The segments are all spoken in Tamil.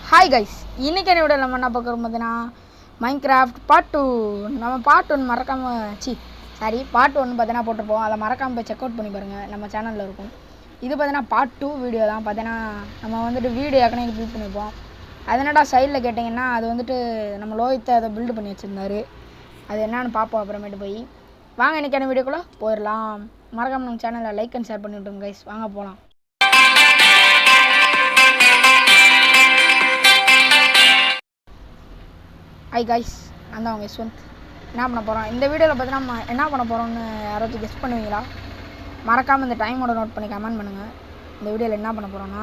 ஹாய் கைஸ், இன்றைக்கி என்ன விட நம்ம என்ன பார்க்குறோம் பார்த்தீங்கன்னா மைன்கிராஃப்ட் பார்ட் 2. நம்ம பார்ட் 1 மறக்காமல் பார்ட் 1 பார்த்தீங்கன்னா போட்டிருப்போம். அதை மறக்காமல் போய் செக் அவுட் பண்ணி பாருங்கள், நம்ம சேனலில் இருக்கும். இது பார்த்தீங்கன்னா பார்ட் 2 வீடியோ தான். பார்த்தீங்கன்னா நம்ம வந்துட்டு வீடியோ ஏற்கனவே பில்ட் பண்ணியிருப்போம். அது என்னடா சைடில் கேட்டிங்கன்னா, அது வந்துட்டு நம்ம லோகித்தை அதை பில்டு பண்ணி வச்சுருந்தாரு. அது என்னன்னு பார்ப்போம் அப்புறமேட்டு போய். வாங்க இன்றைக்கான வீடியோக்குள்ளே போயிடலாம். மறக்காமல் நம்ம சேனலில் லைக் அண்ட் ஷேர் பண்ணி விட்ருங்க கைஸ். வாங்க போகலாம். ஹாய் கைஸ், நான் தான் அவங்க யஸ்வந்த். என்ன பண்ண போகிறோம் இந்த வீடியோவில் பார்த்தீங்கன்னா நம்ம என்ன பண்ண போகிறோம்னு யாராச்சும் கெஸ் பண்ணுவீங்களா? மறக்காமல் இந்த டைமோட நோட் பண்ணி கமெண்ட் பண்ணுங்கள். இந்த வீடியோவில் என்ன பண்ண போகிறோன்னு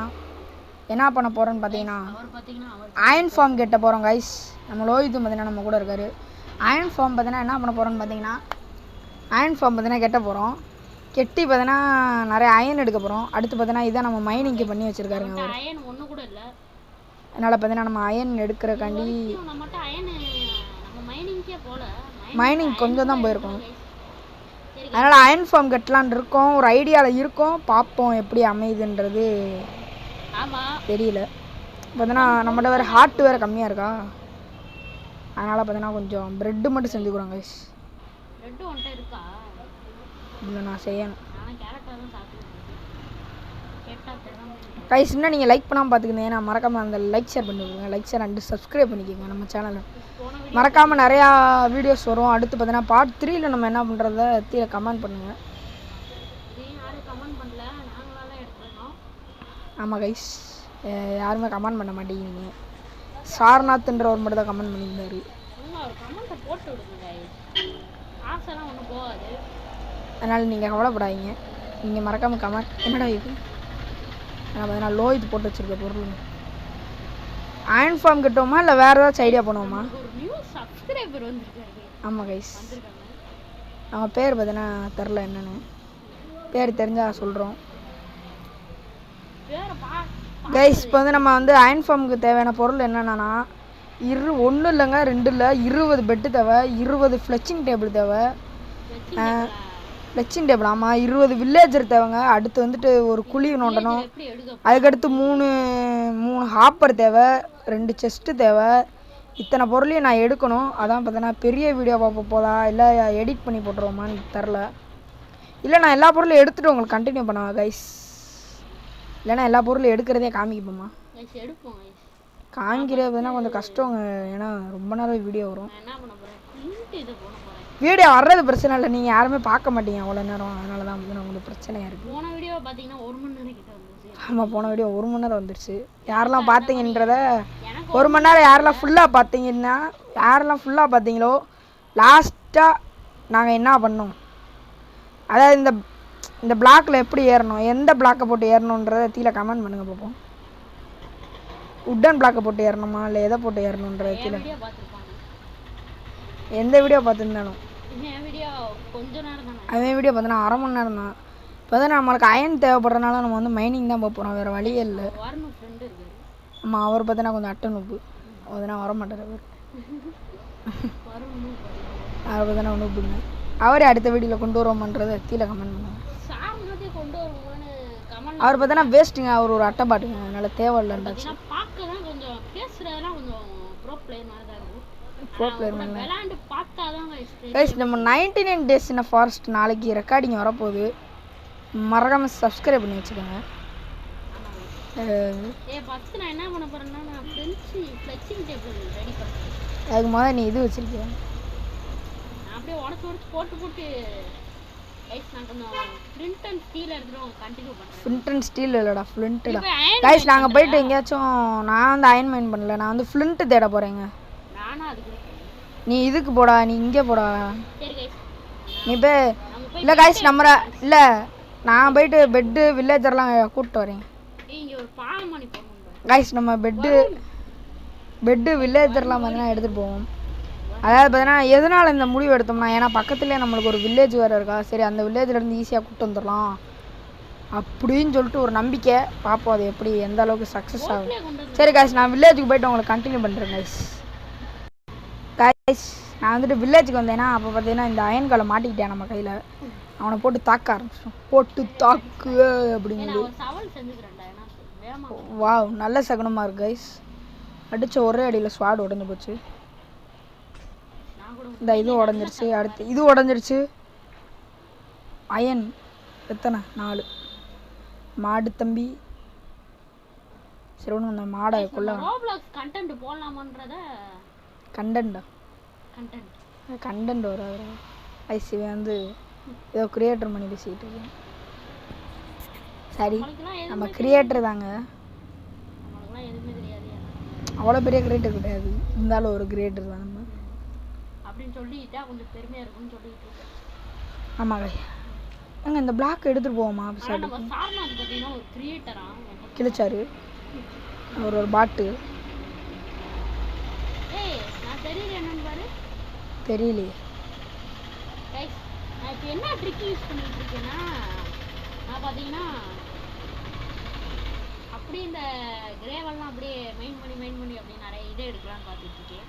பார்த்தீங்கன்னா அயன் ஃபார்ம் கெட்ட போகிறோம் கைஸ். நம்ம லோகித்தும் பார்த்தீங்கன்னா நம்ம கூட இருக்கார். அயன் ஃபார்ம் பார்த்தீங்கன்னா என்ன பண்ண போகிறோன்னு பார்த்தீங்கன்னா கெட்ட போகிறோம். கெட்டி பார்த்தீங்கன்னா நிறைய அயன் எடுக்க போகிறோம். அடுத்து பார்த்தீங்கன்னா இதை நம்ம மைனிங்க்கு பண்ணி வச்சுருக்காருங்க. அதனால் பார்த்தீங்கன்னா நம்ம அயன் எடுக்கிறக்காண்டி மைனிங் கொஞ்சம் தான் போயிருக்கோம். அதனால் அயன் ஃபார்ம் கட்டலான் இருக்கோம். ஒரு ஐடியாவில் இருக்கோம், பார்ப்போம் எப்படி அமையுதுன்றது தெரியல. பார்த்தீங்கன்னா நம்மகிட்ட வேறு ஹார்ட் வேறு கம்மியாக இருக்கா, அதனால் பார்த்தீங்கன்னா கொஞ்சம் ப்ரெட்டு மட்டும் செஞ்சுக்கிறோம் கைஸ். இல்லை நான் செய்யணும் கைஸ். இன்னும் நீங்கள் லைக் பண்ணாமல் பார்த்துக்கிங்க. நான் மறக்காமல் அந்த லைக் ஷேர் பண்ணிவிடுங்க. லைக் ஷேர் அண்டு சப்ஸ்கிரைப் பண்ணிக்கோங்க நம்ம சேனலில். மறக்காமல் நிறையா வீடியோஸ் வரும். அடுத்து பார்த்தீங்கன்னா பார்ட் 3ல் நம்ம என்ன பண்ணுறத கீழே கமெண்ட் பண்ணுங்கள். ஆமாம் கைஸ், யாருமே கமெண்ட் பண்ண மாட்டேங்கிறீங்க. சாரநாத்ன்றவர் மட்டும் தான் கமெண்ட் பண்ணியிருந்தார். அதனால் நீங்கள் கவலைப்படாதீங்க. நீங்கள் மறக்காமல் கமெண்ட். என்னடா இது பார்த்தீங்கன்னா லோகித் போட்டு வச்சுருக்க பொருள் அயன் ஃபார்ம் கிட்டோமா இல்லை வேறு ஏதாச்சும் ஐடியா பண்ணுவோமா? ஆமாம் கைஸ், அவங்க பேர் பார்த்தீங்கன்னா தெரில, என்னென்னு பேர் தெரிஞ்சால் சொல்கிறோம் கைஸ். இப்போ வந்து நம்ம வந்து அயன் ஃபார்முக்கு தேவையான பொருள் என்னென்னா ஒன்றும் இல்லைங்க, 2 இல்லை 20 பெட்டு தேவை, 20 ஃப்ளெச்சிங் டேபிள் தேவை, ஃப்ளெச்சிங் டேபிள் ஆமாம் 20 வில்லேஜர் தேவைங்க. அடுத்து வந்துட்டு ஒரு குழி நோண்டணும். அதுக்கடுத்து 3 ஹாப்பர் தேவை, 2 செஸ்ட்டு தேவை. இத்தனை பொருளையும் நான் எடுக்கணும். அதான் பார்த்தீங்கன்னா பெரிய வீடியோ பார்ப்ப போதா இல்லை எடிட் பண்ணி போட்டுருவோமான்னு தெரில. இல்லை நான் எல்லா பொருளும் எடுத்துகிட்டு உங்களுக்கு கண்டினியூ பண்ணுவேன் கைஸ். இல்லைன்னா எல்லா பொருளும் எடுக்கிறதே காமிக்கப்போமா? காமிக்கிறது கொஞ்சம் கஷ்டங்க, ஏன்னா ரொம்ப நேரம் வீடியோ வரும். வீடியோ வர்றது பிரச்சனை இல்லை, நீங்கள் யாருமே பார்க்க மாட்டீங்க அவ்வளோ நேரம். அதனால தான் வந்து உங்களுக்கு பிரச்சனையாக இருக்குது. போன வீடியோ பார்த்தீங்கன்னா 1 மணி நேரம் கிட்ட வந்துச்சு. ஆமாம், போன வீடியோ 1 மணி நேரம் வந்துருச்சு. யாரெல்லாம் பார்த்தீங்கன்றத 1 மணி நேரம் யாரெல்லாம் ஃபுல்லாக பார்த்தீங்களோ லாஸ்ட்டாக நாங்கள் என்ன பண்ணோம், அதாவது இந்த பிளாக்கில் எப்படி ஏறணும், எந்த பிளாக்கை போட்டு ஏறணுன்றதை கீழே கமெண்ட் பண்ணுங்கள் பார்ப்போம். உட்டன் பிளாக்கை போட்டு ஏறணுமா இல்லை எதை போட்டு ஏறணுன்றதை கீழே எந்த வீடியோ பார்த்துருந்தாலும் அவன் வீடியோ பார்த்தோன்னா 1/2 மணி நேரம் தான். இப்போ தான் நம்மளுக்கு அயன் தேவைப்படுறதுனால நம்ம வந்து மைனிங் தான் போக போகிறோம், வேறு வழியே இல்லை. ஆமாம், அவர் பார்த்தோன்னா கொஞ்சம் அட்டை நூப்பு, அதனா வர மாட்டார் அவர். அவர் பார்த்தோன்னா நூப்புங்க. அவரே அடுத்த வீடியோவில் கொண்டு வருவோம்ன்றதை கீழே கமெண்ட் பண்ணுவாங்க. அவர் பார்த்தோன்னா வேஸ்ட்டுங்க, அவர் ஒரு அட்டை பாட்டுங்க, அதனால் தேவையில்லைன்றாச்சு. நம்ம 99 days in a forest நாளைக்கு ரெக்கார்டிங் வரப்போகுது. மறக்காமல் சப்ஸ்கிரைப் பண்ணி வச்சுக்கோங்க. அதுக்கு முதல்ல நீ இது வச்சிருக்கிய ஸ்டீல் இல்லைடா, ஃப்ளிண்ட்டுடா கைஸ். நாங்கள் போயிட்டு எங்கேயாச்சும் நான் வந்து அயன் மைன் பண்ணல, நான் வந்து ஃப்ளிண்ட்டு தேட போகிறேங்க. நீ இதுக்கு போடா, நீ இங்கே போடா, நீ போய் இல்லை கைஸ் நம்ம இல்லை நான் போயிட்டு பெட்டு வில்லேஜர்லாம் கூப்பிட்டு வரேன் கைஸ். நம்ம பெட்டு வில்லேஜர்லாம் பார்த்தீங்கன்னா எடுத்துகிட்டு போவோம். அதாவது பார்த்தீங்கன்னா எதனால் இந்த முடிவு எடுத்தோம்னா, ஏன்னா பக்கத்துலேயே நம்மளுக்கு ஒரு வில்லேஜ் வேறு இருக்கா, சரி அந்த வில்லேஜ்லேருந்து ஈஸியாக கூப்பிட்டு வந்துடலாம் அப்படின்னு சொல்லிட்டு ஒரு நம்பிக்கை. பார்ப்போம் அது எப்படி எந்த அளவுக்கு சக்ஸஸ் ஆகும். சரி கைஸ், நான் வில்லேஜுக்கு போய்ட்டு உங்களுக்கு கண்டினியூ பண்ணுறேன் கைஸ். நான் வந்துட்டு வில்லேஜுக்கு வந்தேன்னா அப்போ பார்த்தீங்கன்னா இந்த அயன் காலை மாட்டிக்கிட்டேன் நம்ம கையில். அவனை போட்டு தாக்க ஆரம்பிச்சிட்டோம். போட்டு தாக்கு அப்படிங்கிறது. வாவ், நல்ல சகுனமாக இருக்கு கைஸ். அடித்த ஒரே அடியில் ஸ்வாட் உடஞ்சி போச்சு. நான் கூட இந்த இது உடஞ்சிருச்சு. அடுத்து இது உடஞ்சிருச்சு. அயன் எத்தனை 4 மாடு தம்பி. சரி ஒன்று அந்த மாடை கொள்ள ரோப்ளாக்ஸ் கண்டென்ட் போடலாமான்றத கண்டென்ட்டா கண்டென்ட் வராது. ஐசி வந்து ஏதோ கிரியேட்டர் பண்ணி பேசிக்கிட்டு இருக்கேன். சரி நம்ம கிரியேட்டர் தாங்க, நம்மளுக்குலாம் எதுவுமே தெரியாது அவ்வளோ பெரிய கிரியேட்டர் கிடையாது, இருந்தாலும் ஒரு கிரியேட்டர் தான் நம்ம அப்படின்னு சொல்லிட்டா கொஞ்சம் பெருமையாக இருக்கும்னு சொல்லிட்டு இருக்கேன். ஆமாங்க. ஏங்க இந்த பிளாக் எடுத்துகிட்டு போவோமா? நம்ம சார்நாத் பார்த்தீங்கன்னா ஒரு கிரியேட்டரா கிழிச்சாரு ஒரு பாட்டு. ஏய் நான் தெரியல என்னன்னு பாரு. தெரியலையே கைஸ், நான் இப்போ என்ன ட்ரிக் யூஸ் பண்ணிட்டு இருக்கேன்னா, நான் பார்த்தீங்கன்னா அப்படியே இந்த கிரேவெல்லாம் அப்படியே மெயின் பண்ணி அப்படியே நிறைய இதை எடுக்கலாம்னு பார்த்துட்டு இருக்கேன்.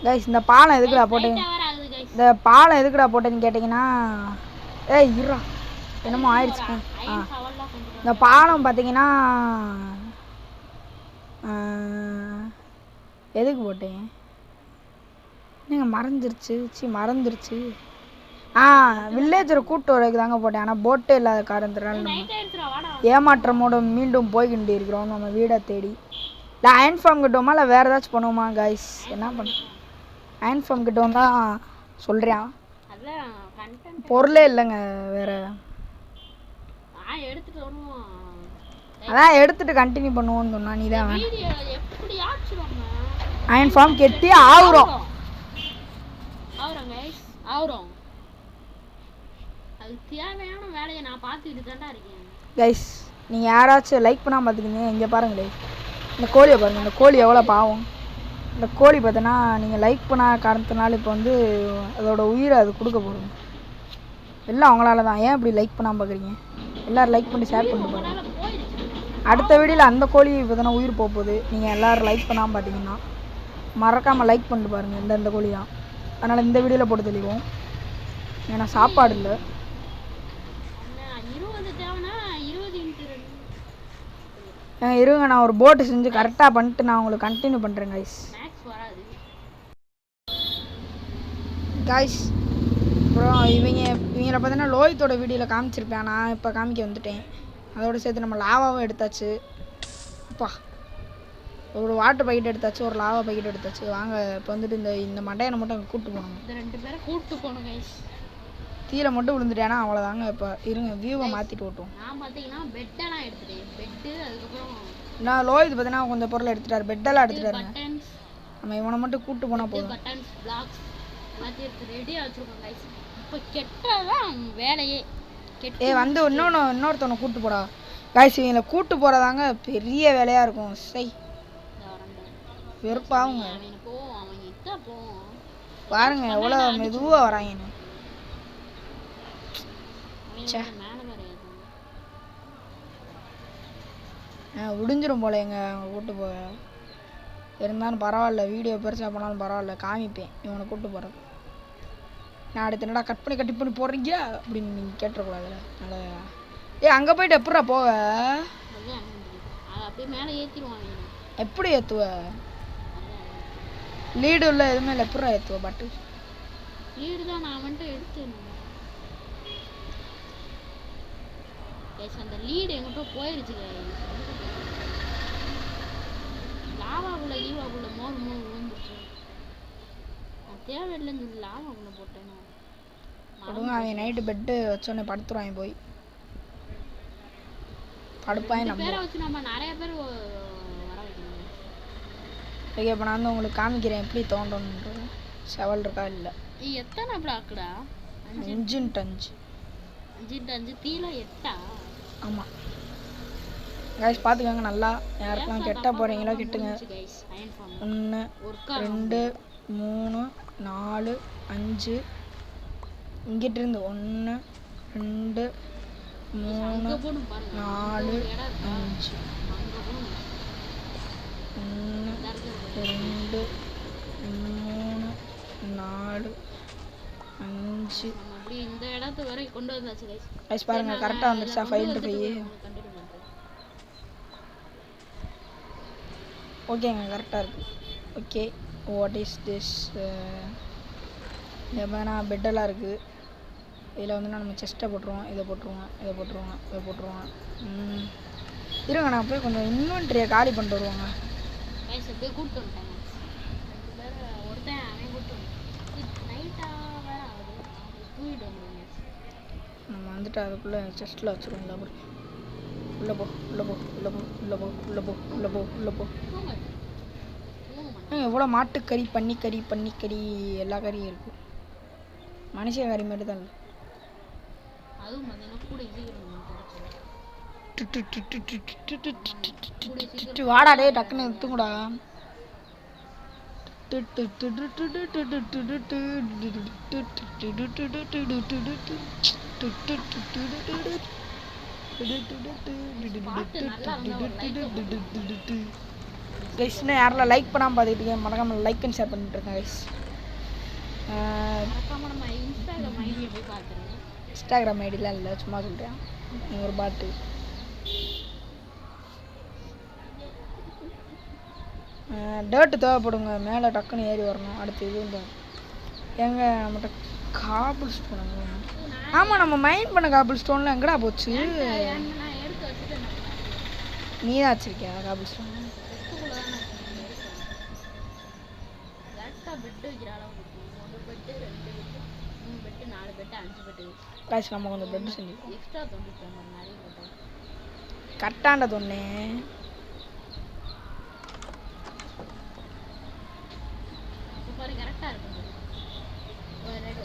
கைஸ் இந்த பாலம் எதுக்குடா போட்டேன், இந்த பாலம் எதுக்குடா போட்டேன்னு கேட்டிங்கன்னா, ஏய் இருடா என்னமோ ஆயிடுச்சு. இந்த பாலம் பார்த்தீங்கன்னா எதுக்கு போட்டேன் நீங்கள் மறந்துருச்சு. வில்லேஜரை கூப்பிட்டு வரதுக்கு தாங்க போட்டேன். ஆனால் போட்டே இல்லாத காரணத்தினால நம்ம ஏமாற்றமோட மீண்டும் போய்கிட்டு இருக்கிறோம் நம்ம வீடை தேடி. இல்லை அயன் ஃபார்ம் கிட்டோமா இல்லை வேறு ஏதாச்சும் பண்ணுவோமா கைஸ்? என்ன பண்ண அயன் ஃபார்ம் கிட்டோம் தான் சொல்கிறேன், பொருளே இல்லைங்க வேறு. அதான் எடுத்துட்டு கண்டினியூ பண்ணுவோன்னு சொன்னா நீ தான் அயன் ஃபார்ம் கெட்டி ஆகுறோம். கைஸ் நீங்கள் யாராச்சும் லைக் பண்ணாமல் பார்த்துக்கிங்க. இங்கே பாருங்களே இந்த கோழியை பாருங்கள், இந்த கோழி எவ்வளோ பாவம். இந்த கோழி பார்த்தோன்னா நீங்கள் லைக் பண்ண காரணத்தினால இப்போ வந்து அதோட உயிரை அது கொடுக்க போகிறோம். எல்லாம் அவங்களால தான். ஏன் இப்படி லைக் பண்ணாமல் பார்க்குறீங்க? எல்லோரும் லைக் பண்ணி ஷேர் பண்ணிட்டு பாருங்கள். அடுத்த வீடியோவில் அந்த கோழி இப்போ தானே உயிர் போகுது. நீங்கள் எல்லோரும் லைக் பண்ணாமல் பார்த்தீங்கன்னா மறக்காமல் லைக் பண்ணிட்டு பாருங்கள். இந்த கோழி தான். அதனால் இந்த வீடியோவில் போட்டு தெளிவோம். ஏன்னா சாப்பாடு இல்லை. இருங்க நான் ஒரு போட்டு செஞ்சு கரெக்டாக பண்ணிட்டு நான் உங்களுக்கு கண்டினியூ பண்ணுறேன் கைஸ். கைஸ் அப்புறம் இவங்களை பார்த்தீங்கன்னா லோஹித்தோட வீடியோவில் காமிச்சிருப்பேன், நான் இப்போ காமிக்க வந்துட்டேன். அதோடு சேர்த்து நம்ம லாவாவும் எடுத்தாச்சு. அப்பா ஒரு வாட்டர் பாக்கெட் எடுத்தாச்சு, ஒரு லாவா பாக்கெட் எடுத்தாச்சு. வாங்க இப்போ வந்துட்டு இந்த மண்டையனை மட்டும் அங்கே கூப்பிட்டு போகணும். இந்த 2 பேரை கூப்பிட்டு போகணும் கைஸ். தீரை மட்டும் விழுந்துட்டேன்னா அவ்வளோதாங்க. இப்போ இருங்க வியூவை மாற்றிட்டு ஓட்டும். நான் பார்த்தீங்கன்னா பெட்டெல்லாம் எடுத்துட்டேன். பெட்டு அதுக்கப்புறம் நான் லோஹித் பார்த்தீங்கன்னா கொஞ்சம் பொருளை எடுத்துட்டாரு, பெட்டெல்லாம் எடுத்துட்டாருங்க. நம்ம இவனை மட்டும் கூப்பிட்டு போனால் போதும். பட்டன்ஸ் பிளாக்ஸ் எல்லாத்தையும் எடுத்து ரெடியாக வச்சுருக்கோம் கைஸ். இப்போ கெட்டதான் வேலையே. வந்து இன்னொருத்தவனை கூப்பிட்டு போடா கைஸ். இவங்களை கூப்பிட்டு போகிறதாங்க பெரிய வேலையாக இருக்கும். சை வெறுப்பாகுங்க பாருங்க எவ்வளோ மெதுவாக வராங்கன்னு. விடிஞ்சிரும் போல எங்க அவங்க கூப்பிட்டு போக. இருந்தாலும் பரவாயில்ல, வீடியோ பெருசாக போனாலும் பரவாயில்ல, காமிப்பேன் இவனை கூப்பிட்டு போகிறதுக்கு. நான் அடுத்து என்னடா கட் பண்ணி போடுறீங்க அப்படின்னு நீங்கள் கேட்டுறக்கூடாதுல்ல. அதனால் அங்கே போயிட்டு எப்படா போக? அப்படியே மேலே ஏற்றிடுவாங்க. எப்படி ஏற்றுவ? லீடு இல்லை எதுவுமே இல்லை, எப்படா ஏற்றுவ? பட்டு லீடு தான் நான் வந்துட்டு எடுத்துடணும். அந்த லீடு எங்கிட்ட போயிடுச்சு. லாவாக்குள்ள ஈவாக்குள்ள மோர் விழுந்துருச்சு. நான் தேவையில்லைன்னு சொல்லி லாவாக்குள்ள போட்டேன். அவன் நைட்டு பெட்டு வச்சோடனே படுத்துருவாங்க போய் படுப்பாங்க. நம்ம பேரை வச்சு நம்ம நிறைய பேர் வர வைக்கணும். ஓகே இப்போ நான் வந்து உங்களுக்கு காமிக்கிறேன் எப்படி தோண்டணுன்றது. செவல் இருக்கா இல்லை. எத்தனை பிளாக்குடா? 5x5. 5x5 தீல 8. ஆமாம் கைஸ் பார்த்துக்கோங்க நல்லா. யாருக்கெல்லாம் கெட்ட போகிறீங்களோ கெட்டுங்க. 1 2 3 4 5 இங்கிட்ட இருந்து 1 2 3 4 5 1 2 3 4 5. அப்படி இந்த இடத்து வரை கொண்டு வந்தாச்சு கைஸ் பாருங்க கரெக்டாக வந்துருச்சா? 5 into 5 ஓகேங்க கரெக்டாக இருக்குது. Okay what is this? எப்போனா பெட்டெல்லாம் இருக்குது. இதில் வந்து நம்ம செஸ்ட்டை போட்டுருவோம், இதை போட்டுருவோம், இதை போட்டுருவோம், இதை போட்டுருவோம். இருங்க நான் போய் கொஞ்சம் இன்வென்ட்ரியை காலி பண்ணிட்டு வருவாங்க. அப்படியே கூப்பிட்டு வந்துட்டாங்க 2 பேர். ஒருத்தன் அவன் கூப்பிட்டு வந்துட்டான். நைட்டாக வேற ஆகுது, தூங்கிட்டு வந்துடுங்க. நம்ம வந்துட்டு அதுக்குள்ளே செஸ்ட்டில் வச்சுருவோம். உள்ளே போ உள்ளே போ உள்ளே போ உள்ளே போ உள்ளே போ உள்ளே போ உள்ளே போ. எவ்வளோ மாட்டுக்கறி, பன்னிக்கறி எல்லா கறியும் இருக்குது. மனுஷ கறி மட்டும் தான் இல்லை. அதுவும் பார்த்தீங்கன்னா கூட வாடா டே டக்குன்னு எடுத்துக்கூடா. கைஸ் இன்னும் யாரெல்லாம் லைக் பண்ணாமல் பார்த்துக்கிட்டீங்க மறக்காமல் லைக் அண்ட் ஷேர் பண்ணிட்டு இருக்கேன் கைஸ். நம்ம இன்ஸ்டாகிராம் ஐடியை போய் பார்த்துருங்க. இன்ஸ்டாகிராம் ஐடிலாம் இல்லை, சும்மா சொல்கிறேன். ஒரு பாட்டு டேர்ட்டு தேவைப்படுங்க. மேலே டக்குன்னு ஏறி வரணும். அடுத்து இது இந்த எங்க நம்மகிட்ட காபிள் ஸ்டோனுங்க. ஆமாம் நம்ம மைண்ட் பண்ண காபிள் ஸ்டோன்லாம் எங்கடா போச்சு? நீ தான் வச்சிருக்கியா காபிள் ஸ்டோன்? காய்ச்சி நம்ம கொஞ்சம் பெட்டு செஞ்சுருக்கோம். கரெக்டாண்டது ஒன்று. கரெக்டாக இருக்கும்.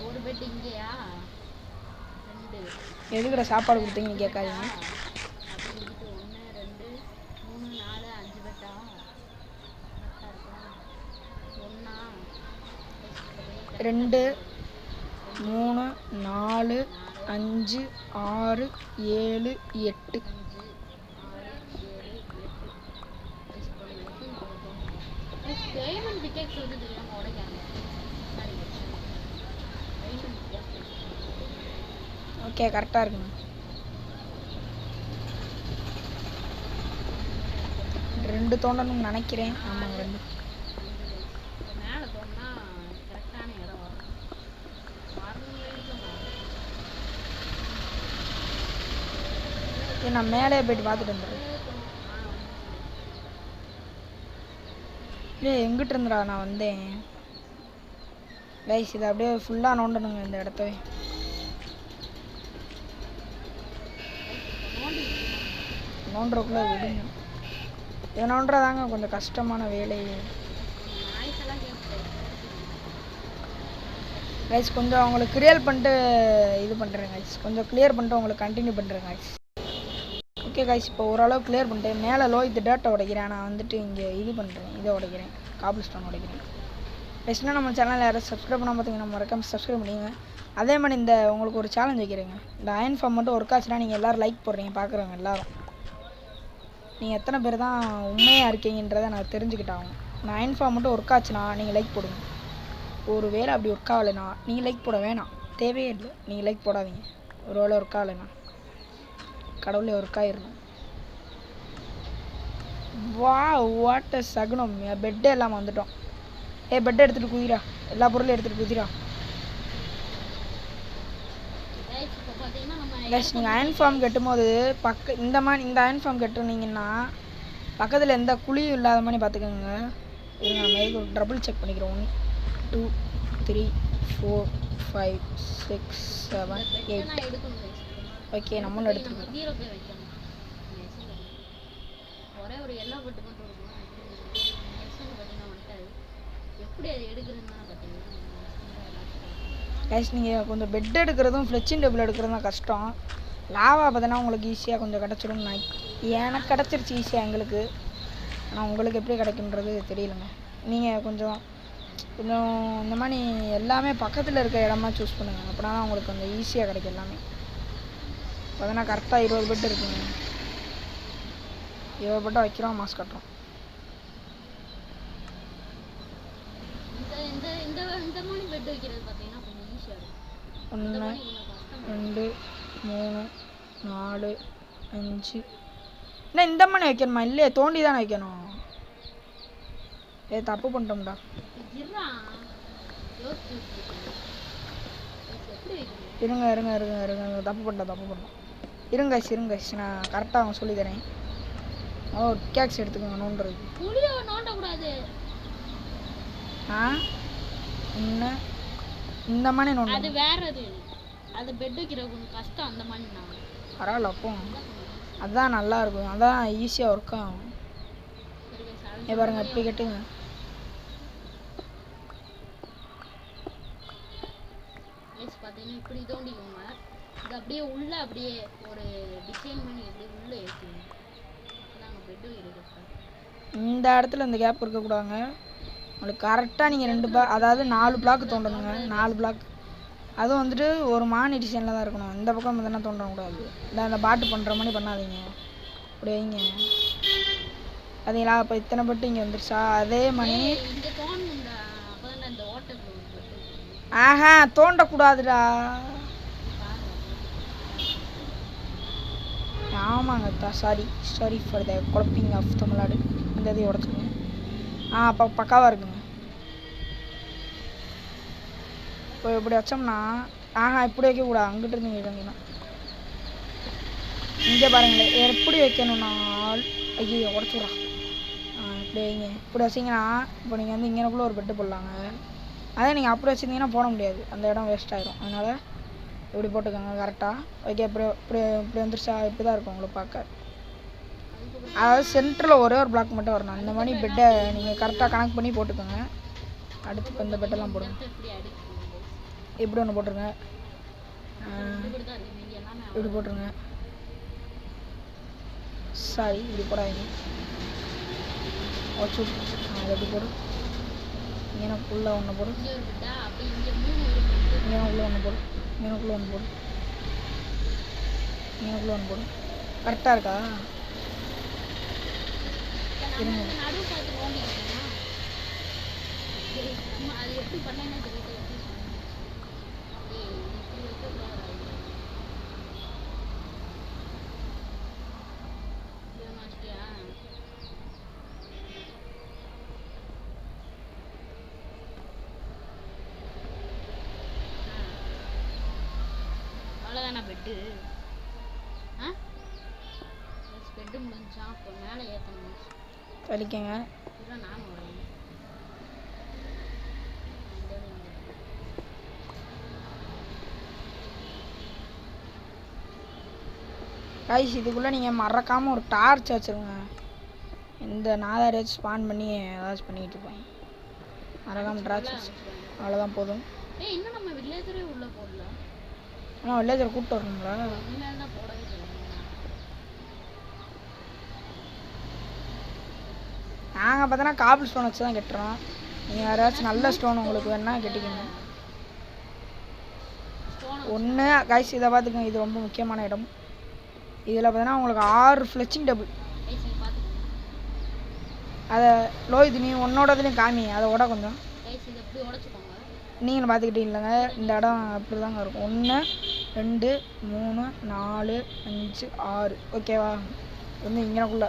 ஒரு பெட் இங்கேயா, 2 எதுக்குற சாப்பாடு கொடுத்தீங்கன்னு கேட்காதீங்க. 1 2 3 4 5 பெட்டா? 2 3 4 5 6 7 8. ஓகே கரெக்டாக இருக்குங்க. 2 தோண்டணும்னு நினைக்கிறேன். ஆமாங்க 2. மேலே தோணுனா கரெக்டான இடம் வரும். நான் மேலே போயிட்டு பார்த்துட்டு வந்துடுறேன். இல்லை எங்கிட்ட இருந்துடா நான் வந்தேன். கைஸ் இதை அப்படியே ஃபுல்லாக நோண்டணுங்க இந்த இடத்தவே. நோண்டுறக்குள்ளே விடுங்க. இதை நோண்டுறதாங்க கொஞ்சம் கஷ்டமான வேலை. கைஸ் கொஞ்சம் அவங்களுக்கு கிளியர் பண்ணிட்டு இது பண்ணுறேன் கைஸ். கொஞ்சம் கிளியர் பண்ணிட்டு உங்களுக்கு கண்டினியூ பண்ணுறேன் கைஸ். ஓகே கைஸ் இப்போ ஓரளவு கிளியர் பண்ணிட்டேன். மேலே இது டேட்டா உடைக்கிறேன். நான் வந்துட்டு இங்கே இது பண்ணுறேன், இதை உடைக்கிறேன், காபிள் ஸ்டோன் உடைக்கிறேன். நெக்ஸ்ட்னா நம்ம சேனலில் யாராவது சப்ஸ்கிரைப் பண்ணால் பார்த்தீங்கன்னா மறக்காம சப்ஸ்கிரைப் பண்ணிங்க. அதே மாதிரி இந்த உங்களுக்கு ஒரு சேலஞ்ச் வைக்கிறேங்க. இந்த அயன் ஃபார்ம் மட்டும் ஒர்க் ஆச்சுன்னா நீங்கள் எல்லோரும் லைக் போடுறீங்க பார்க்குறவங்க எல்லோரும். நீங்கள் எத்தனை பேர் தான் உண்மையாக இருக்கீங்கன்றதை நான் தெரிஞ்சுக்கிட்டாகும். நான் அயன் ஃபார்ம் மட்டும் ஒர்க் ஆச்சுன்னா நீங்கள் லைக் போடுங்க. ஒரு வேளை அப்படி ஒர்க் ஆகலைன்னா நீங்கள் லைக் போட வேணாம், தேவையே இல்லை. நீங்கள் லைக் போடாதீங்க. ஒரு வேளை ஒர்க் ஆகலைன்னா கடவுளே ஒர்க் ஆயிடணும். வா வாட்ட சகுனம். பெட்டே எல்லாம் வந்துட்டோம். பெட்டை எடுத்துகிட்டு குதிரா, எல்லா பொருளும் எடுத்துகிட்டு குதிரா. கைஸ் நீங்கள் அயன் ஃபார்ம் கட்டும்போது இந்த அயன் ஃபார்ம் கட்டுனீங்கன்னா பக்கத்தில் எந்த குழியும் இல்லாத மாதிரி பார்த்துக்கோங்க. இது நம்ம ஒரு டபுள் செக் பண்ணிக்கிறோம். 1 2 3 4 5 6 7 8. ஓகே நம்மளும் எடுத்துக்கிறோம். ஒரே ஒரு எல்லோ பட்டு மட்டும் எப்படி அது எடுக்கிறதுன்னு பார்த்தீங்கன்னா கைஸ் நீங்கள் கொஞ்சம் பெட் எடுக்கிறதும் ஃப்ளெச்சிங் டேபிள் எடுக்கிறதும் தான் கஷ்டம். லாவா பார்த்தோன்னா உங்களுக்கு ஈஸியாக கொஞ்சம் கிடச்சிடும். எனக்கு கிடச்சிருச்சு ஈஸியாக எங்களுக்கு. ஆனால் உங்களுக்கு எப்படி கிடைக்குன்றது தெரியலங்க. நீங்கள் கொஞ்சம் இந்த மாதிரி எல்லாமே பக்கத்தில் இருக்க இடமா சூஸ் பண்ணுங்கள். அப்படின்னா தான் உங்களுக்கு கொஞ்சம் ஈஸியாக கிடைக்கும் எல்லாமே. பார்த்தோன்னா கரெக்டாக 20 பெட் இருக்குங்க. 20 பெட்டை வைக்கிறோம், மாஸ்க் கட்டுறோம். பெட் வைக்கிறது பார்த்தீங்கன்னா கொஞ்சம் ஈஸியாக இருக்கும். 1 2 3 4 5. இல்லை இந்த மாதிரி வைக்கணுமா? இல்லையே தோண்டி தானே வைக்கணும். தப்பு பண்ணிட்டோம்டா. இருடா யோசிச்சு எப்படி வைக்கணும்? இருங்க இருங்க இருங்க இருங்க தப்பு பண்ணிட்டோம். இருங்க நான் கரெக்டாக அவங்க சொல்லி தரேன். கேக்ஸ் எடுத்துக்கோங்க நோண்டுறது. புளிய நோண்டக்கூடாது. இந்த மாதிரி நோண்டு. அது வேற அது. அது பெட் வைக்கிற கொஞ்சம் கஷ்டம் அந்த மாதிரி நான். பரவாயில்ல அப்போ அதான் நல்லா இருக்கும். அதான் ஈஸியாக ஒர்க் ஆகும். பாருங்க இப்படி கட்டுங்க. பார்த்தீங்கன்னா இப்படி தோண்டிக்கோங்க. இது அப்படியே உள்ள அப்படியே ஒரு டிசைன் பண்ணி அப்படியே உள்ள ஏற்றுங்க. அப்போதான் பெட்டு வைக்கிறது. இந்த இடத்துல இந்த கேப் இருக்கக்கூடாதுங்க. உங்களுக்கு கரெக்டாக நீங்கள் 2 அதாவது 4 பிளாக் தோண்டணுங்க. 4 பிளாக் அதுவும் வந்துட்டு ஒரு மானி டிசைனில் தான் இருக்கணும். இந்த பக்கம் பார்த்தீங்கன்னா தோண்டக்கூடாது. இல்லை அந்த பாட்டு பண்ணுற மாதிரி பண்ணாதீங்க. அப்படி வைங்க. அதீங்களா அப்போ இத்தனை பட்டு இங்கே வந்துருச்சா? அதே மணி தோண்டக்கூடாதுடா. ஆமாங்க சாரி ஃபார் த குழப்பிங் ஆஃப் தமிழ்நாடு. இந்த இதை உடச்சுக்கோங்க. அப்போ பக்காவாக இருக்குங்க. இப்போ இப்படி வச்சோம்னா இப்படி வைக்கக்கூடாது. அங்கிட்டு இருந்து வைக்கணும். இங்கே பாருங்களேன் எப்படி வைக்கணும்னா ஐயோ உடச்சுடா. இப்படி வைங்க. இப்படி வச்சிங்கன்னா இப்போ நீங்கள் வந்து இங்கேனக்குள்ளே ஒரு பெட்டு போடலாங்க. அதே நீங்கள் அப்படி வச்சுருந்தீங்கன்னா போட முடியாது. அந்த இடம் வேஸ்ட் ஆகிடும். அதனால் இப்படி போட்டுக்கோங்க கரெக்டாக. ஓகே இப்படி இப்படி இப்படி வந்துருச்சா? இப்படி தான் இருக்கும் உங்களுக்கு பார்க்க. அதாவது சென்டரில் ஒரே ஒரு பிளாக் மட்டும் வரணும். அந்த மாதிரி பெட்டை நீங்கள் கரெக்டாக கனெக்ட் பண்ணி போட்டுக்கோங்க. அடுத்து இப்போ இந்த பெட்டெல்லாம் போடுங்க. இப்படி ஒன்று போட்டுருங்க. இப்படி போட்டுருங்க. சாரி இப்படி போடாதீங்க. அதை எப்படி போடு. இங்கனக்குள்ளே ஒன்று போடு. இங்கனக்குள்ளே ஒன்று போடு. இங்கனக்குள்ளே ஒன்று போடு. இங்கனக்குள்ளே ஒன்று போடு. கரெக்டாக இருக்கா? இருங்க. அவ்வளோதானா பெட்டு? பெட்டு முடிஞ்சா அப்போ மேலே ஏற்றணும். வலிக்கங்க. நான் கைஸ் இதுக்குள்ளே நீங்கள் மறக்காமல் ஒரு டார்ச் வச்சுருங்க. இந்த நாதாரியாச்சும் ஸ்பான் பண்ணி ஏதாச்சும் பண்ணிக்கிட்டு இருப்பாங்க. மறக்காமல் டார்ச் வச்சு அவ்வளோதான் போதும். இன்னும் நம்ம வில்லேஜரே உள்ளே போடல. வில்லேஜர் கூப்பிட்டு வரணுங்களா? நாங்கள் பார்த்தோன்னா காபிள் ஸ்டோன் வச்சு தான் கட்டுறோம். நீங்கள் யாராச்சும் நல்ல ஸ்டோன் உங்களுக்கு வேணா கட்டிக்கணும். ஒன்று கைஸ் இதை பார்த்துக்கோங்க. இது ரொம்ப முக்கியமான இடம். இதில் பார்த்தீங்கன்னா உங்களுக்கு 6 ஃப்ளெச்சிங் டபுள். அதை லோஹித் நீ உன்னோடதுலேயும் காமி அதோட கொஞ்சம் நீங்களும் பார்த்துக்கிட்டீங்களங்க. இந்த இடம் அப்படி தாங்க இருக்கும். 1 2 3 4 5 6 ஓகேவா? வந்து இங்கனக்குள்ளே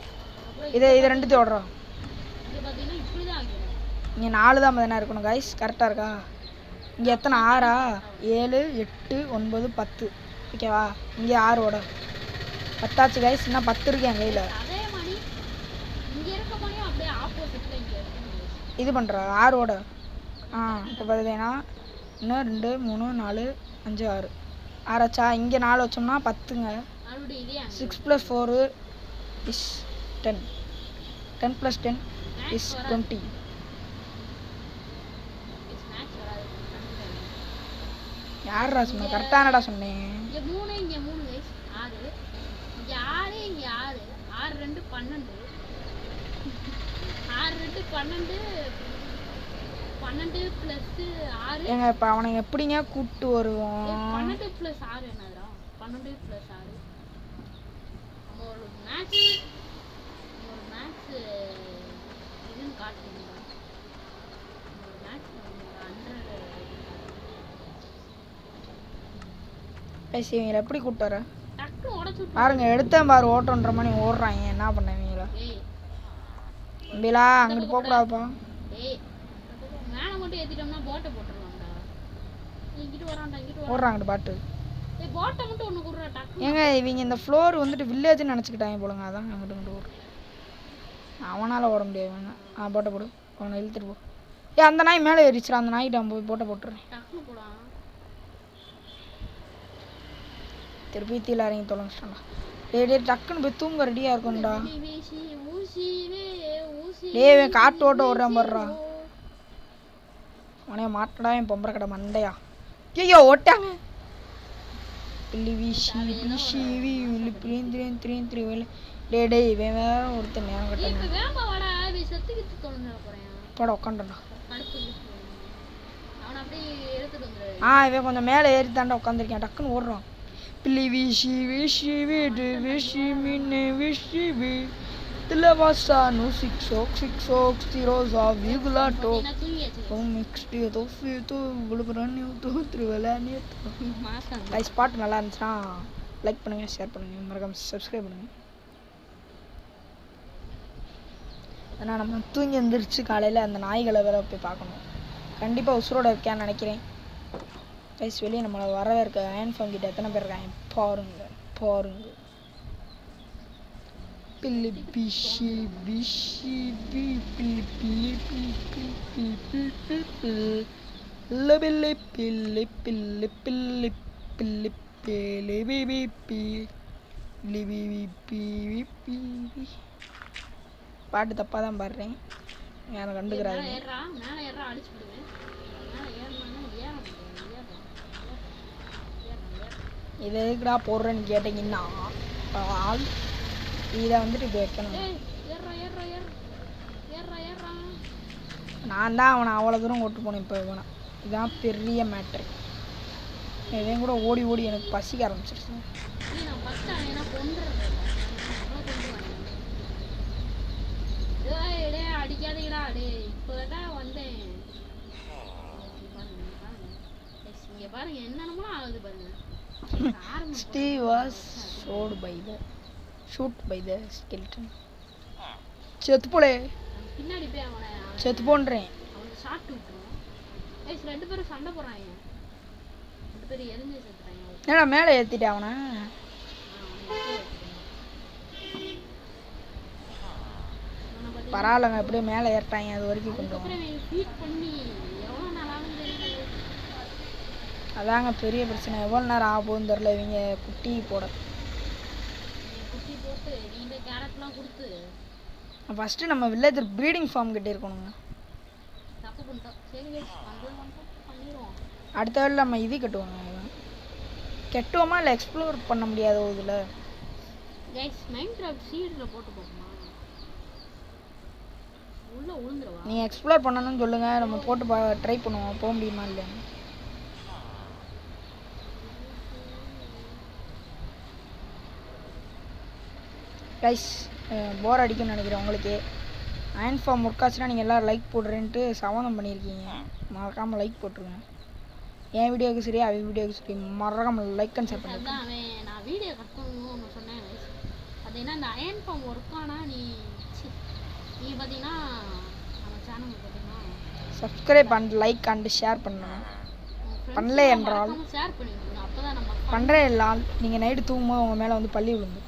இதை ரெண்டுத்தையும் ஓடுறோம். இங்கே 4 தான் பார்த்தீங்கன்னா இருக்கணும் கைஸ். கரெக்டாக இருக்கா? இங்கே எத்தனை 6 7 8 9 10 ஓகேவா? இங்கே 6 ஓட 10 கைஸ். இன்னும் 10 இருக்கு என் கையில். இது பண்ணுற 6 ஓட இப்போ பார்த்தீங்கன்னா 1 2 3 4 5 6 ஆறாச்சா? இங்கே 4 வச்சோம்னா 10ங்க. 6 + 4 இஸ் 10. 10 + 10 இஸ் 20. யாரா சொன்ன? கரெக்டானடா சொன்னேன். இங்க 3 இங்க 3 गाइस 6 இங்க 6 இங்க 6 6 2 12 6 2 12 12 + 6 ஏங்க இப்ப அவனை எப்படிங்க கூட்டி வருவோம்? 12 + 6 என்னடா? 12 + 6 ஒரு மேட்ச் இதுன்னு காட்டுங்க. ஒரு மேட்ச் 100 பேசி இவங்களை எப்படி கூப்பிட்டு வர? டக்கு உடைச்சு பாருங்க எடுத்தேன் பாரு ஓட்டன்ற மாதிரி ஓடுறாங்க. என்ன பண்ணவீங்களா? தம்பிலா அங்கிட்டு போகக்கூடாதுப்பா. மட்டும் ஏத்திட்டோம்னா போட்டை போட்டுருவாங்கடா. இங்கிட்டு வரான்டா, இங்கிட்டு வரான். ஓடுறாங்கட்டு பாட்டு. ஏய் போட்டை மட்டும் ஒன்று கொடுறா டக்கு. ஏங்க இவங்க இந்த ஃப்ளோர் வந்துட்டு வில்லேஜ்னு நினச்சிக்கிட்டாங்க போலங்க, அதான் அங்கிட்டு இங்கிட்டு ஓடுறேன். அவனால் ஓட முடியாது வேணா. போட்டை போடு, அவனை இழுத்துட்டு போ. அந்த நாய் மேலே ஏறிச்சிடா, அந்த நாய்கிட்ட போய் போட்டை போட்டுறேன். டக்குன்னு போடா. திருப்பி தீல இறங்கி தொலைச்சிட்டான்டா. டே டக்குன்னு போய் தூங்க ரெடியாக இருக்கும்டா. இவன் காட்டு ஓட்ட ஓடுறான் பாடுறா. அவனே மாட்டடா என் பொம்பரை கடை மண்டையா. ஐயோ ஓட்டாங்க. பில்லி வீசி வீசி டே இவன் வேற ஒருத்தன் நேரம் கட்டாங்க. போட உட்காண்டா. இவன் கொஞ்சம் மேலே ஏறி தாண்டா உட்காந்துருக்கேன். டக்குன்னு ஓடுறான். பில்லி வீசி வீசி வீடு வீசி மீன் வீசி வீ திலவாசா நூ சிக்ஸ் ஓக்ஸ் திரோசா வீகுலா டோ ஓ மிக்ஸ்டு தோஃபி தோ விழுப்புரம் தோ திருவள்ளானே ஸ்பாட் நல்லா இருந்துச்சுன்னா லைக் பண்ணுங்கள், ஷேர் பண்ணுங்கள், மறக்காம சப்ஸ்கிரைப் பண்ணுங்கள். ஏன்னா நம்ம தூங்கி எழுந்திரிச்சு காலையில் அந்த நாய்களை வேற போய் பார்க்கணும். கண்டிப்பாக உசுரோட இருக்கான்னு நினைக்கிறேன். கைஸ் வெளியே நம்மளை வரவே இருக்க அயன் ஃபார்ம் கிட்ட எத்தனை பேர் இருக்காங்க பாருங்க பாருங்க. பில்லி பிஷி பிஷி பி பில்லி பில்லி பில்லி பில்லி பில்லி பில்லி பில்லி பில்லி பில்லி பில்லி பிபி பில்லி பிபி பிபி. பாட்டு தப்பாக தான் பாடுறேன், யாரும் கண்டுக்கிறாங்க. இதை எதுக்குடா போடுறேன்னு கேட்டிங்கன்னா இதை வந்துட்டு இப்படி வைக்கணும். நான் தான் அவனை அவ்வளோ தூரம் கொட்டு போனேன். இப்போ இவனை இதுதான் பெரிய மேட்ரு. இதையும் கூட ஓடி ஓடி எனக்கு பசிக்க ஆரம்பிச்சிருச்சு. அடிக்காதீங்கடா அடே, இப்போதான் வந்தேன். இங்க பாருங்க என்னென்னமோ ஆகுது பாருங்க. Steve was shoot by the skeleton. செத்து போலே. பின்னாடி போய் அவனை செத்து போன்றேன். அவனை ஷாட் விட்டுருவோம். ஏய் ரெண்டு பேரும் சண்டை போடுறாங்க. ரெண்டு பேரும் எரிஞ்சு செத்துறாங்க. என்னடா மேலே ஏத்திட்டே அவனை. பரவாயில்லங்க, எப்படியே மேலே ஏறிட்டாங்க, அது வரைக்கும் கொண்டு அதாங்க பெரிய பிரச்சனை. எவ்வளோ நேரம் ஆக போகுதுன்னு தெரில. இவங்க குட்டி போட ஃபஸ்ட்டு நம்ம வில்லேஜ் ப்ரீடிங் ஃபார்ம் கிட்டே இருக்கணுங்க. அடுத்த வேலை நம்ம இது கட்டுவோங்க. கெட்டுவோமா இல்லை எக்ஸ்ப்ளோர் பண்ண முடியாதோ இதில்? நீங்கள் எக்ஸ்ப்ளோர் பண்ணணும்னு சொல்லுங்கள், நம்ம போட்டு ட்ரை பண்ணுவோம் போக முடியுமா இல்லைன்னு. கைஸ் போர் அடிக்கும்னு நினைக்கிறேன் உங்களுக்கு. அயன் ஃபார்ம் ஒர்க் ஆச்சுன்னா நீங்கள் எல்லோரும் லைக் போடுறேன்ட்டு சமாதம் பண்ணியிருக்கீங்க. மறக்காமல் லைக் போட்டுருங்க. என் வீடியோவுக்கு சரி அவன் வீடியோவுக்கு சரி மறக்காமல் லைக் அண்ட் ஷேர் பண்ணுங்க. நான் வீடியோ கட் பண்ணணும்னு ஒன்று சொன்னேன். அது என்ன, இந்த அயன் ஃபார்ம் ஒர்க் ஆனால் நீ பார்த்தீங்கன்னா நம்ம சேனலுக்கு பார்த்தீங்கன்னா subscribe and like and share பண்ணுங்க. பண்ணல என்றால் ஷேர் பண்ணிடுங்க. அப்போ தான் நம்ம பண்ணுறேன் இல்லால் நீங்கள் நைட்டு தூங்கும்போது உங்கள் மேலே வந்து பள்ளி விழுந்து.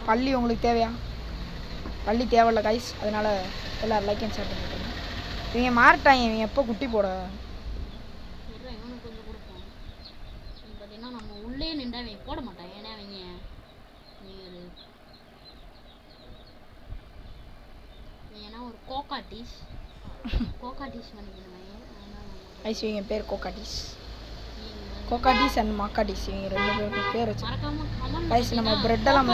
பள்ளி உங்களுக்கு தேவையா? பள்ளி தேவையில்ல கைஸ். அதனால் எல்லோரும் லைக் அண்ட் ஷேர் பண்ணிவிட்டாங்க. இவங்க மாறிட்டாங்க. இவங்க எப்போ குட்டி போட கொஞ்சம் கொடுப்போம். பார்த்தீங்கன்னா நம்ம உள்ளே நின்று அவங்க போட மாட்டாங்க. ஏன்னா அவங்க ஏன்னா ஒரு கோகாட்டிஸ் பண்ணிக்கணும். ஐஸ் இவங்க பேர் கோகாட்டிஸ். கோகாட்டிஸ் அண்ட் மாக்காட்டிஸ் இவங்க ரெண்டு பேருக்கு பேர் வச்சு கைஸ். நம்ம பிரெட்டெல்லாம்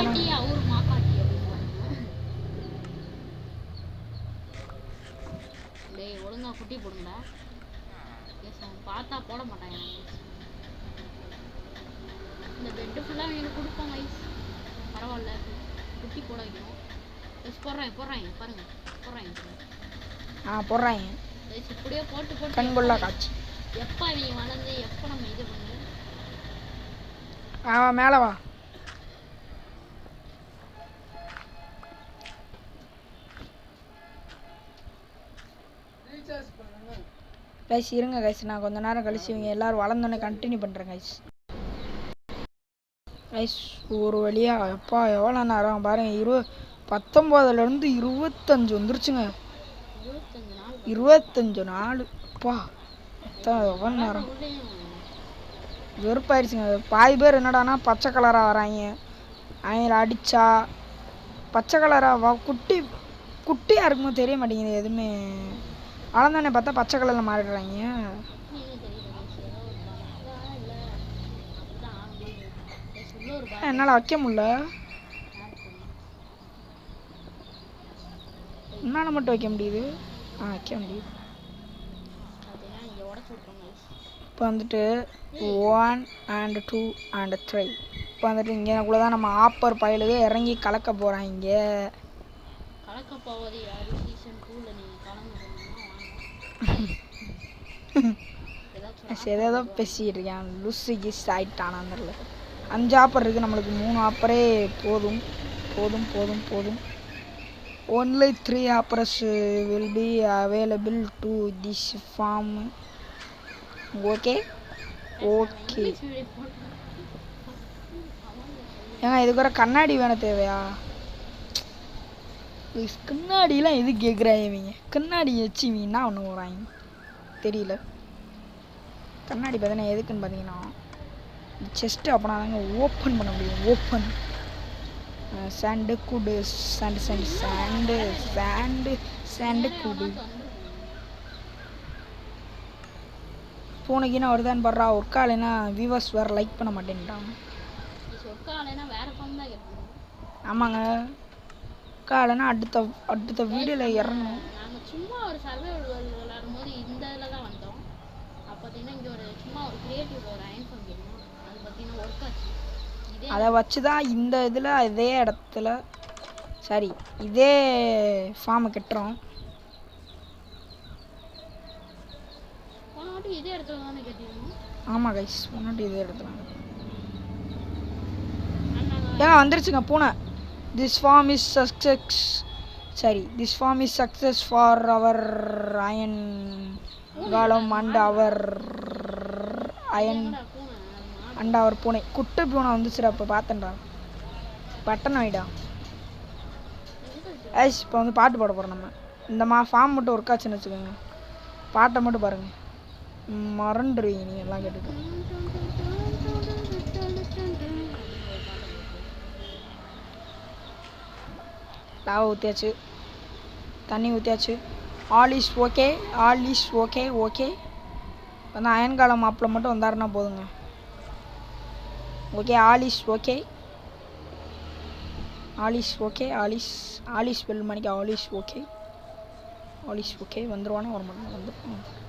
ஒழுங்கா குட்டி போடுங்களா? பார்த்தா போட மாட்டாங்க. இந்த பெட்டு ஃபுல்லாக எனக்கு கொடுப்போம் கைஸ். பரவாயில்ல, குட்டி போட வைக்கணும். போடுறாங்க பாருங்க, போடுறாங்க. இப்படியே போட்டு கண்கொள்ளா காட்சி. எப்போ அவங்க வளர்ந்து எப்போ நம்ம இது பண்ணு மேலே வா. கைஸ் இருங்க கைஸ், நான் கொஞ்ச நேரம் கழிச்சு இவங்க எல்லாரும் வளர்ந்தோன்னே கண்டினியூ பண்ணுறேன் கைஸ். கைஸ் ஒரு வழியா அப்பா எவ்வளோ நேரம் பாருங்க, 19லேருந்து 25 வந்துருச்சுங்க. 25 நாள் அப்பா, எவ்வளோ நேரம் வெறுப்பாயிடுச்சுங்க. பாதி பேர் என்னடானா பச்சை கலராக வராங்க, அவங்கள அடித்தா பச்சை கலராக குட்டியாக இருக்கும்போது தெரிய மாட்டேங்குது எதுவுமே, வளர்ந்தோடனே பார்த்தா பச்சை கலரில் மாறிடுறாங்க. என்னால் வைக்க முடியல, என்னால் மட்டும் வைக்க முடியுது. வைக்க முடியுது. இப்போ வந்துட்டு 1 and 2 and 3. இப்போ வந்துட்டு இங்கேக்குள்ளே தான் நம்ம ஆப்பர் பயலுக்கு இறங்கி கலக்க போகிறாங்க. இங்கே கலக்க போவது யாரு? சீசன் 2ல நீங்க கலங்க ஏதோ பேசிக்கிட்டு இருக்கேன். லூசி கிஸ் ஆகிட்டான். அந்த 5 ஆப்பர் இருக்குது, நம்மளுக்கு 3 ஆப்பரே போதும் போதும் போதும் போதும். only 3 hoppers will be available to this farm. Okay okay. ஏங்க இதுக்கு ஒரு கண்ணாடி வேணும் தேவையா? கண்ணாடிலாம் எது கேட்குறாங்க இவங்க? கண்ணாடி வச்சு இவங்க என்ன ஒன்று போகிறாங்க தெரியல. கண்ணாடி பார்த்தீங்கன்னா எதுக்குன்னு பார்த்தீங்கன்னா செஸ்ட்டு அப்படின்னா தாங்க ஓப்பன் பண்ண முடியும். ஓப்பன் சாண்டு கூடு, sand sand sand sand sand கூடு. ஃபோனுக்கு என்ன வருதான்னு பாடுறா. ஒர்க்கா இல்லைன்னா வியூவர்ஸ் வேறு லைக் பண்ண மாட்டேன்ட்டான். ஆமாங்க, ஒர்க்கா இல்லைன்னா அடுத்த வீடியோவில் இறங்கணும். நாங்கள் சும்மா ஒரு சர்வைவல் விளையாடும் போது இந்த இதில் தான் வந்தோம். அப்போ பார்த்தீங்கன்னா இங்கே ஒரு சும்மா ஒரு கிரியேட்டிவ் ஒரு அயன் பண்ணிக்கணும், அது பார்த்தீங்கன்னா ஒர்க் ஆச்சு. அதை வச்சு தான் இந்த இதில் இதே இடத்துல சரி இதே ஃபார்மை கட்டுறோம். இதே இடத்துல தானே கட்டிடணும். ஆமாம் கைஸ், முன்னாடி இதே இடத்துல வந்துருச்சுங்க பூனை. This form is success. சரி, this form is success for our அயன் காலம் அண்ட் அவர் அயன் அண்ட் அவர் பூனை. குட்டை பூனை வந்துச்சுடா, இப்போ பார்த்தேன்டா. Button ஆகிடா ice. இப்போ வந்து பாட்டு பாட போகிறோம் நம்ம. இந்த ஃபார்ம் மட்டும் ஒர்க் ஆச்சுன்னு வச்சுக்கோங்க, பாட்டை மட்டும் பாருங்கள், மறந்துடுவீங்க நீங்கள் எல்லாம் கேட்டுட்டு. லாவை ஊற்றியாச்சு, தண்ணி ஊற்றியாச்சு. All is okay, all is okay. Okay வந்து அயன்காலம் மாப்பிள்ள மட்டும் வந்தாருன்னா போதுங்க. Okay, all is okay, all is okay. All is well மணிக்கு all is okay, all is okay. வந்துடுவானா வர மாட்டோம், வந்துடும்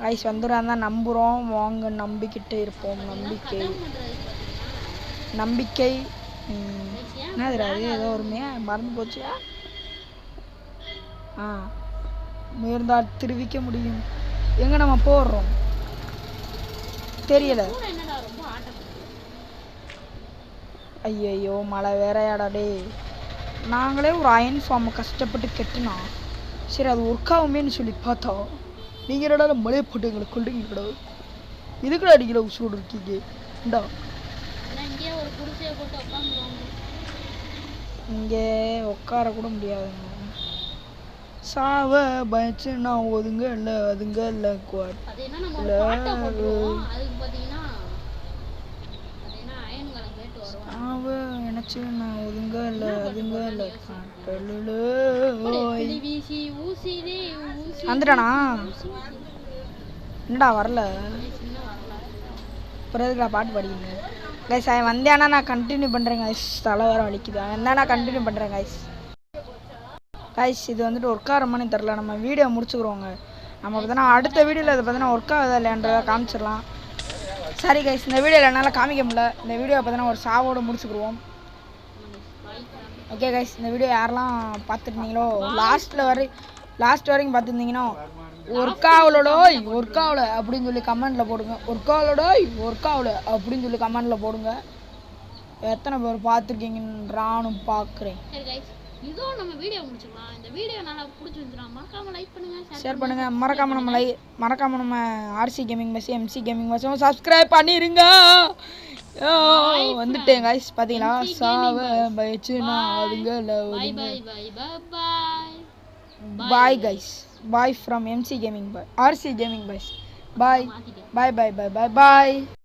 ஐஸ் வந்துடுறான் தான் நம்புகிறோம். வாங்க நம்பிக்கிட்டு இருப்போம். நம்பிக்கை என்னதுடா அது? ஏதோ ஒருமே மறந்து போச்சு. முயர்ந்தால் திருவிக்க முடியும். எங்கே நம்ம போடுறோம் தெரியல. ஐயோ மழை வேறையாடா டே. நாங்களே ஒரு அயன் ஃபார்மை கஷ்டப்பட்டு கெட்டுனா சரி அது ஒர்க் ஆகுமேன்னு சொல்லி பார்த்தா நீங்கள் என்னடா மழையை போட்டு எங்களை கொள்றீங்க கிடையாது. இதுக்குடா அடிக்கல உசுரோடு இருக்கீங்க. இந்தா இங்கே உட்கார கூட முடியாதுங்க. சாவ பயச்சு நான் ஒதுங்க இல்லை அதுங்க இல்லை சாவ நினச்சி நான் ஒதுங்க இல்லை அதுங்க இல்லை வந்துட்டானா? என்னடா வரல? அப்புறம் எதுக்குடா பாட்டு பாடிக்கிங்க? கைஸ் அவன் வந்தேன்னா நான் கண்டினியூ பண்ணுறேன் கைஸ். தலை வேறு வலிக்குது. அவன் இருந்தால் நான் கண்டினியூ பண்ணுறேன் கைஸ். கைஸ் இது வந்துட்டு ஒர்க் ஆகிறமானு தெரில, நம்ம வீடியோ முடிச்சுக்கிறோங்க. நம்ம பார்த்தோன்னா அடுத்த வீடியோவில் இதை பார்த்தோன்னா ஒர்க் ஆகுதா இல்லைன்றதை காமிச்சிடலாம். சரி கைஸ், இந்த வீடியோவில் என்னால் காமிக்க முடியல. இந்த வீடியோ பார்த்தோன்னா ஒரு சாவோடு முடிச்சுக்கிடுவோம். ஓகே கைஸ், இந்த வீடியோ யாரெல்லாம் பார்த்துருந்தீங்களோ லாஸ்ட் வரைக்கும் பார்த்துருந்தீங்கன்னா ஒர்க் ஆகல அப்படின்னு சொல்லி கமெண்டில் போடுங்க. ஒர்க் ஆகல அப்படின்னு சொல்லி கமெண்டில் போடுங்க. எத்தனை பேர் பார்த்துருக்கீங்கன்னு நானும் பார்க்குறேன். இதோ நம்ம வீடியோ முடிச்சுக்கலாம். இந்த வீடியோ நல்லா பிடிச்சிருந்துச்சுன்னா மறக்காம லைக் பண்ணுங்க ஷேர் பண்ணுங்க. மறக்காம நம்ம ஆர்சி கேமிங் பஸ் எம்சி கேமிங் பஸ்ஸும் சப்ஸ்கிரைப் பண்ணிருங்க. வந்துட்டேன் गाइस பாத்தீங்களா சாவ பயச்சுனா அதுங்கள bye bye bye bye bye guys, bye from MC Gaming, bye RC Gaming, bye bye bye bye bye bye bye.